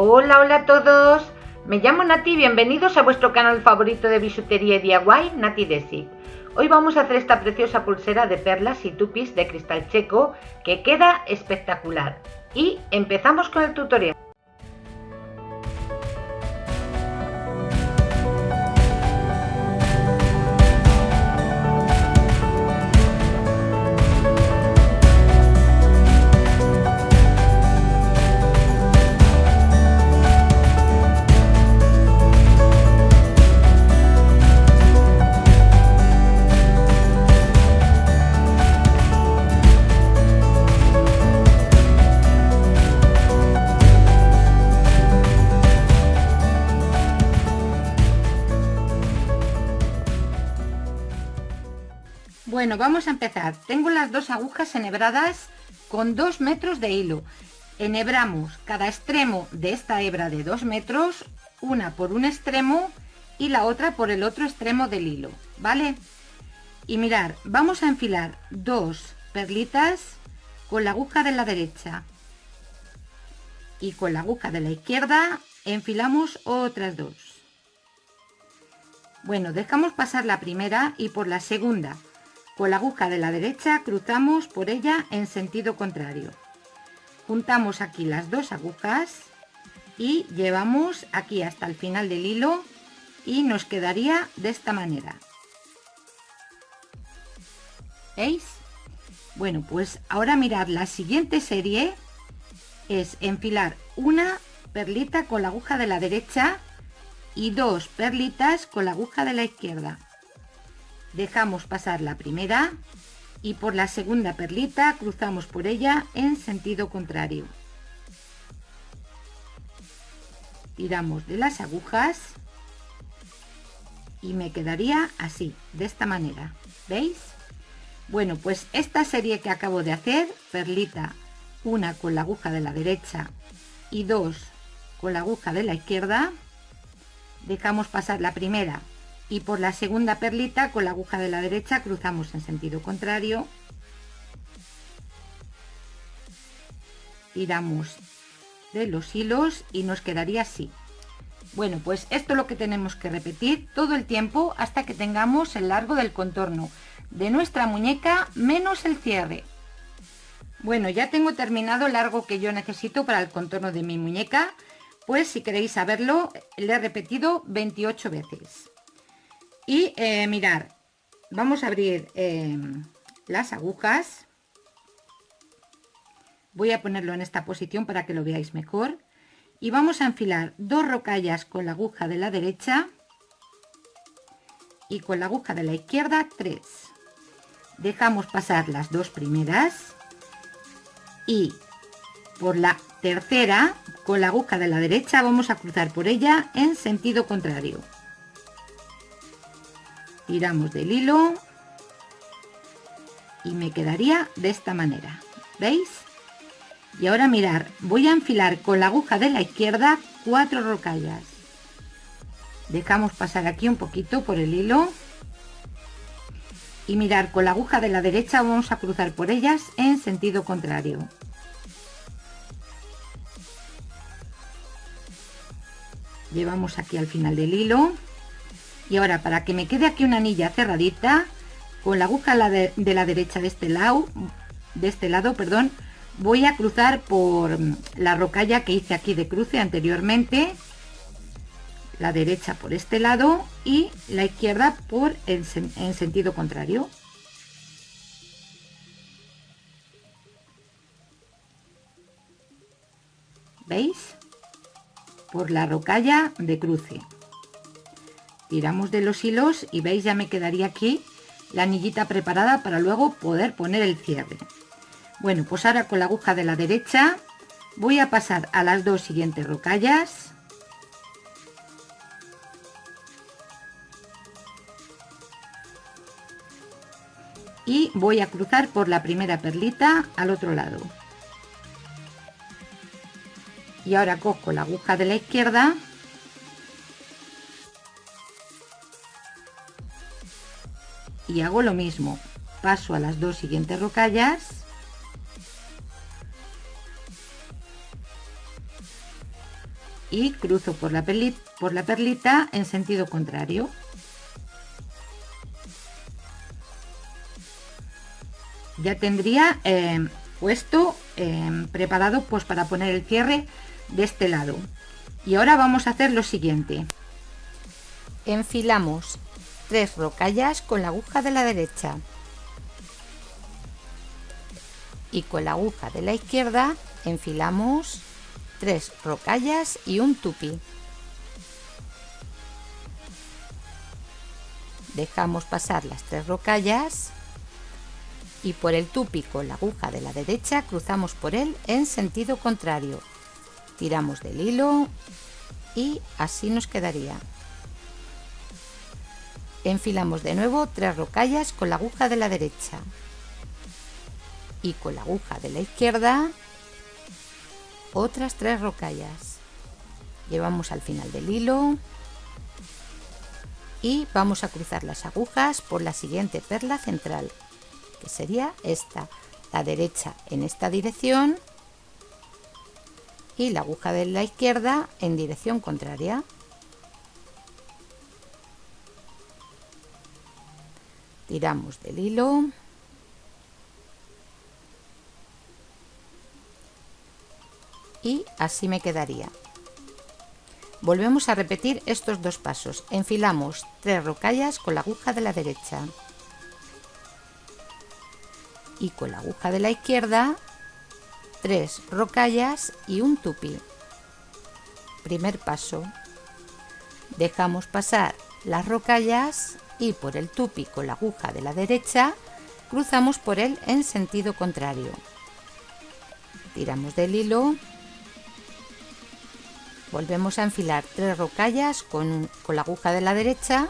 Hola, hola a todos. Me llamo Nati y bienvenidos a vuestro canal favorito de bisutería y DIY, Nati Desi. Hoy vamos a hacer esta preciosa pulsera de perlas y tupis de cristal checo que queda espectacular. Y empezamos con el tutorial. Bueno, vamos a empezar. Tengo las dos agujas enhebradas con 2 metros de hilo. Enhebramos cada extremo de esta hebra de 2 metros, una por un extremo y la otra por el otro extremo del hilo, ¿vale? Y mirad, vamos a enfilar 2 perlitas con la aguja de la derecha y con la aguja de la izquierda enfilamos otras 2. Bueno, dejamos pasar la primera y por la segunda con la aguja de la derecha cruzamos por ella en sentido contrario. Juntamos aquí las dos agujas y llevamos aquí hasta el final del hilo y nos quedaría de esta manera. ¿Veis? Bueno, pues ahora mirad, la siguiente serie es enfilar una perlita con la aguja de la derecha y 2 perlitas con la aguja de la izquierda. Dejamos pasar la primera y por la segunda perlita cruzamos por ella en sentido contrario. Tiramos de las agujas y me quedaría así, de esta manera. ¿Veis? Bueno, pues esta serie que acabo de hacer, perlita, una con la aguja de la derecha y 2 con la aguja de la izquierda, dejamos pasar la primera y por la segunda perlita con la aguja de la derecha cruzamos en sentido contrario, tiramos de los hilos y nos quedaría así. Bueno, pues esto es lo que tenemos que repetir todo el tiempo hasta que tengamos el largo del contorno de nuestra muñeca menos el cierre. Bueno, ya tengo terminado el largo que yo necesito para el contorno de mi muñeca, pues si queréis saberlo le he repetido 28 veces. Y mirad, vamos a abrir las agujas. Voy a ponerlo en esta posición para que lo veáis mejor. Y vamos a enfilar 2 rocallas con la aguja de la derecha y con la aguja de la izquierda 3. Dejamos pasar las 2 primeras y por la tercera con la aguja de la derecha vamos a cruzar por ella en sentido contrario. Tiramos del hilo y me quedaría de esta manera, ¿veis? Y ahora mirar, voy a enfilar con la aguja de la izquierda 4 rocallas. Dejamos pasar aquí un poquito por el hilo y mirar, con la aguja de la derecha vamos a cruzar por ellas en sentido contrario. Llevamos aquí al final del hilo. Y ahora, para que me quede aquí una anilla cerradita, con la aguja de la derecha de este lado, perdón, voy a cruzar por la rocalla que hice aquí de cruce anteriormente, la derecha por este lado y la izquierda por en sentido contrario. ¿Veis? Por la rocalla de cruce. Tiramos de los hilos y veis, ya me quedaría aquí la anillita preparada para luego poder poner el cierre. Bueno, pues ahora con la aguja de la derecha voy a pasar a las 2 siguientes rocallas y voy a cruzar por la primera perlita al otro lado. Y ahora cojo la aguja de la izquierda y hago lo mismo, paso a las 2 siguientes rocallas y cruzo por la perlita en sentido contrario. Ya tendría puesto preparado pues para poner el cierre de este lado. Y ahora vamos a hacer lo siguiente: enfilamos 3 rocallas con la aguja de la derecha y con la aguja de la izquierda enfilamos 3 rocallas y un tupi. Dejamos pasar las 3 rocallas y por el tupi con la aguja de la derecha cruzamos por él en sentido contrario. Tiramos del hilo y así nos quedaría. Enfilamos de nuevo 3 rocallas con la aguja de la derecha y con la aguja de la izquierda otras 3 rocallas. Llevamos al final del hilo y vamos a cruzar las agujas por la siguiente perla central, que sería esta, la derecha en esta dirección y la aguja de la izquierda en dirección contraria. Tiramos del hilo y así me quedaría. Volvemos a repetir estos 2 pasos. Enfilamos 3 rocallas con la aguja de la derecha y con la aguja de la izquierda 3 rocallas y un tupi. Primer paso. Dejamos pasar las rocallas y por el tupi con la aguja de la derecha cruzamos por él en sentido contrario. Tiramos del hilo. Volvemos a enfilar 3 rocallas con la aguja de la derecha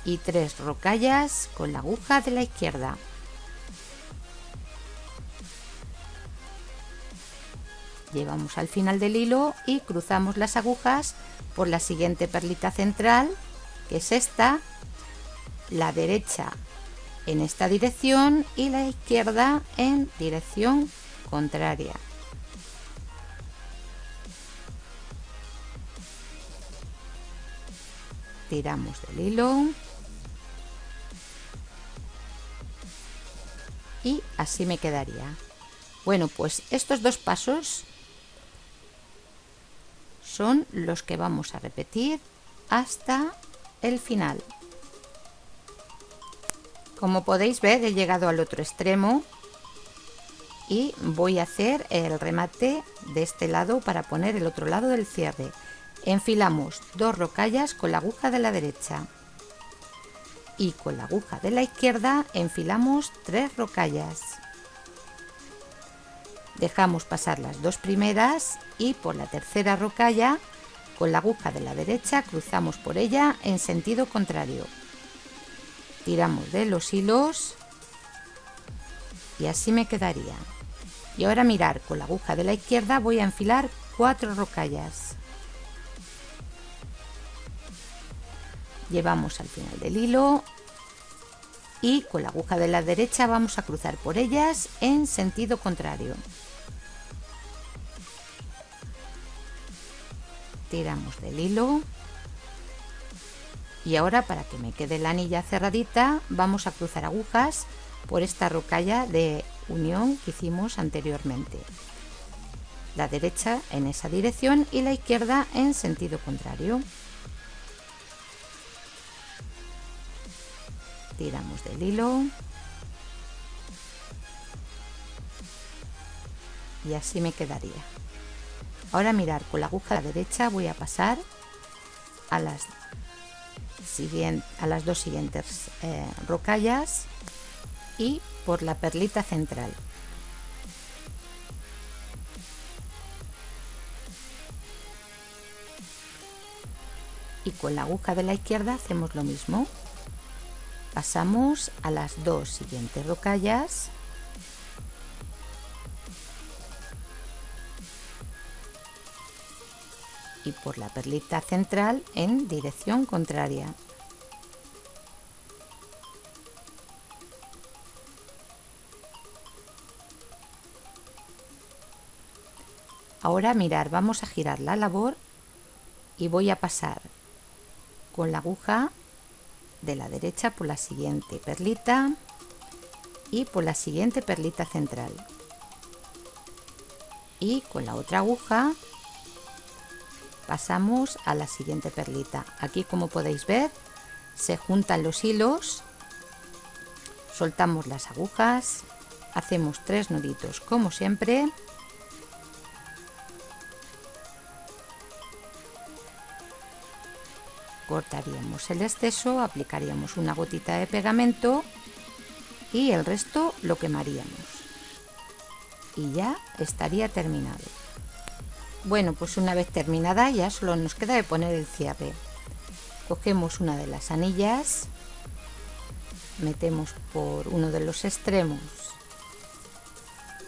y 3 rocallas con la aguja de la izquierda. Llevamos al final del hilo y cruzamos las agujas por la siguiente perlita central, que es esta, la derecha en esta dirección y la izquierda en dirección contraria. Tiramos del hilo y así me quedaría. Bueno, pues estos 2 pasos son los que vamos a repetir hasta el final. Como podéis ver, he llegado al otro extremo y voy a hacer el remate de este lado para poner el otro lado del cierre. Enfilamos 2 rocallas con la aguja de la derecha y con la aguja de la izquierda enfilamos 3 rocallas. Dejamos pasar las 2 primeras y por la tercera rocalla con la aguja de la derecha cruzamos por ella en sentido contrario. Tiramos de los hilos y así me quedaría. Y ahora mirar, con la aguja de la izquierda voy a enfilar 4 rocallas. Llevamos al final del hilo y con la aguja de la derecha vamos a cruzar por ellas en sentido contrario. Tiramos del hilo y ahora, para que me quede la anilla cerradita, vamos a cruzar agujas por esta rocalla de unión que hicimos anteriormente. La derecha en esa dirección y la izquierda en sentido contrario. Tiramos del hilo y así me quedaría. Ahora mirar, con la aguja de la derecha voy a pasar a las 2 siguientes rocallas y por la perlita central. Y con la aguja de la izquierda hacemos lo mismo. Pasamos a las 2 siguientes rocallas y por la perlita central en dirección contraria. Ahora mirar, vamos a girar la labor y voy a pasar con la aguja de la derecha por la siguiente perlita y por la siguiente perlita central, y con la otra aguja pasamos a la siguiente perlita. Aquí, como podéis ver, se juntan los hilos, soltamos las agujas, hacemos 3 nuditos como siempre, cortaríamos el exceso, aplicaríamos una gotita de pegamento y el resto lo quemaríamos y ya estaría terminado. Bueno, pues una vez terminada ya solo nos queda de poner el cierre. Cogemos una de las anillas, metemos por uno de los extremos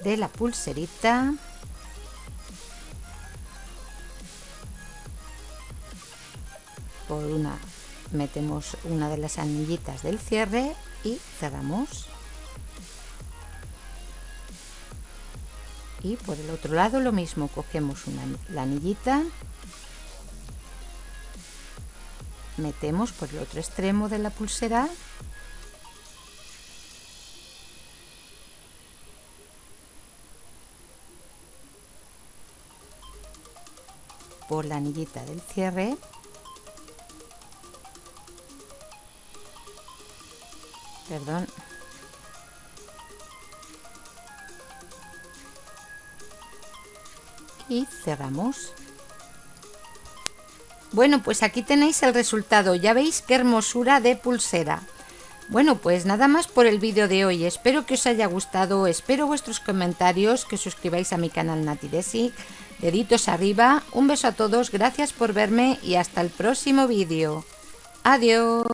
de la pulserita, por una metemos una de las anillitas del cierre y cerramos. Y por el otro lado lo mismo, cogemos la anillita, metemos por el otro extremo de la pulsera por la anillita del cierre y cerramos. Bueno, pues aquí tenéis el resultado. Ya veis qué hermosura de pulsera. Bueno, pues nada más por el vídeo de hoy. Espero que os haya gustado, espero vuestros comentarios, que os suscribáis a mi canal Nati Desi. Deditos arriba, un beso a todos, gracias por verme y hasta el próximo vídeo. Adiós.